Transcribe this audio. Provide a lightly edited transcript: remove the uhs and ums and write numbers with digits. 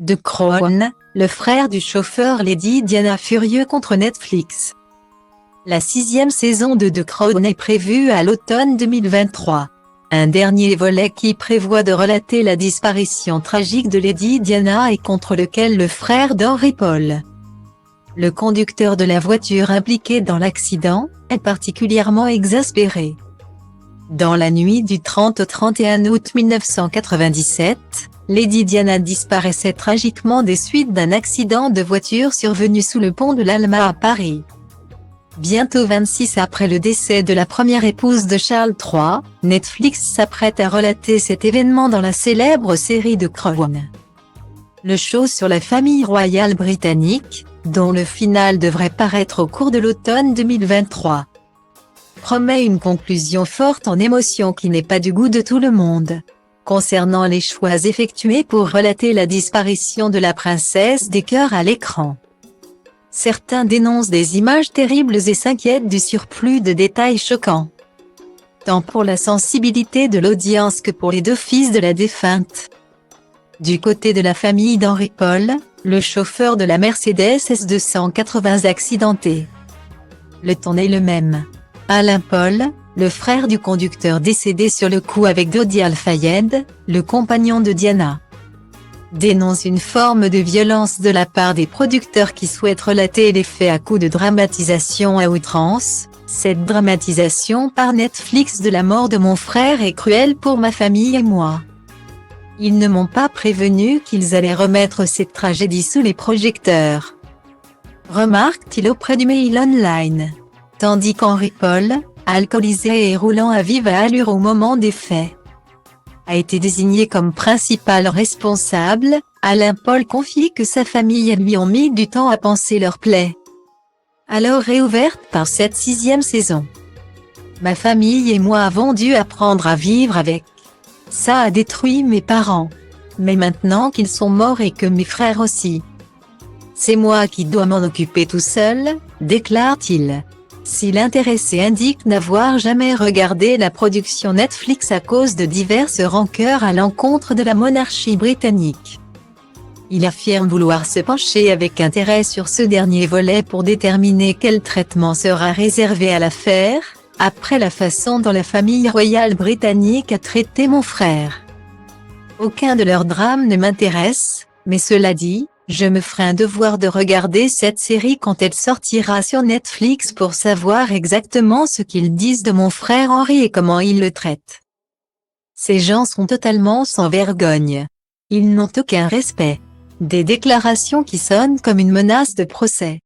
The Crown, le frère du chauffeur Lady Diana furieux contre Netflix. La 6e saison de The Crown est prévue à l'automne 2023. Un dernier volet qui prévoit de relater la disparition tragique de Lady Diana et contre lequel le frère d'Henry Paul, le conducteur de la voiture impliquée dans l'accident, est particulièrement exaspéré. Dans la nuit du 30 au 31 août 1997, Lady Diana disparaissait tragiquement des suites d'un accident de voiture survenu sous le pont de l'Alma à Paris. Bientôt 26 après le décès de la première épouse de Charles III, Netflix s'apprête à relater cet événement dans la célèbre série The Crown. Le show sur la famille royale britannique, dont le final devrait paraître au cours de l'automne 2023, promet une conclusion forte en émotion qui n'est pas du goût de tout le monde. Concernant les choix effectués pour relater la disparition de la princesse des cœurs à l'écran, certains dénoncent des images terribles et s'inquiètent du surplus de détails choquants, tant pour la sensibilité de l'audience que pour les deux fils de la défunte. Du côté de la famille d'Henry Paul, le chauffeur de la Mercedes S280 accidenté, le ton est le même. Alain Paul, le frère du conducteur décédé sur le coup avec Dodi Al-Fayed, le compagnon de Diana, dénonce une forme de violence de la part des producteurs qui souhaitent relater les faits à coups de dramatisation à outrance. Cette dramatisation par Netflix de la mort de mon frère est cruelle pour ma famille et moi. Ils ne m'ont pas prévenu qu'ils allaient remettre cette tragédie sous les projecteurs, remarque-t-il auprès du Mail Online. Tandis qu'Henry Paul, alcoolisé et roulant à vive allure au moment des faits, a été désigné comme principal responsable, Alain Paul confie que sa famille et lui ont mis du temps à panser leur plaie, alors réouverte par cette 6e saison. Ma famille et moi avons dû apprendre à vivre avec. Ça a détruit mes parents. Mais maintenant qu'ils sont morts et que mes frères aussi, c'est moi qui dois m'en occuper tout seul, déclare-t-il. Si l'intéressé indique n'avoir jamais regardé la production Netflix à cause de diverses rancœurs à l'encontre de la monarchie britannique, il affirme vouloir se pencher avec intérêt sur ce dernier volet pour déterminer quel traitement sera réservé à l'affaire, après la façon dont la famille royale britannique a traité mon frère. Aucun de leurs drames ne m'intéresse, mais cela dit, je me ferai un devoir de regarder cette série quand elle sortira sur Netflix pour savoir exactement ce qu'ils disent de mon frère Henry et comment ils le traitent. Ces gens sont totalement sans vergogne. Ils n'ont aucun respect. Des déclarations qui sonnent comme une menace de procès.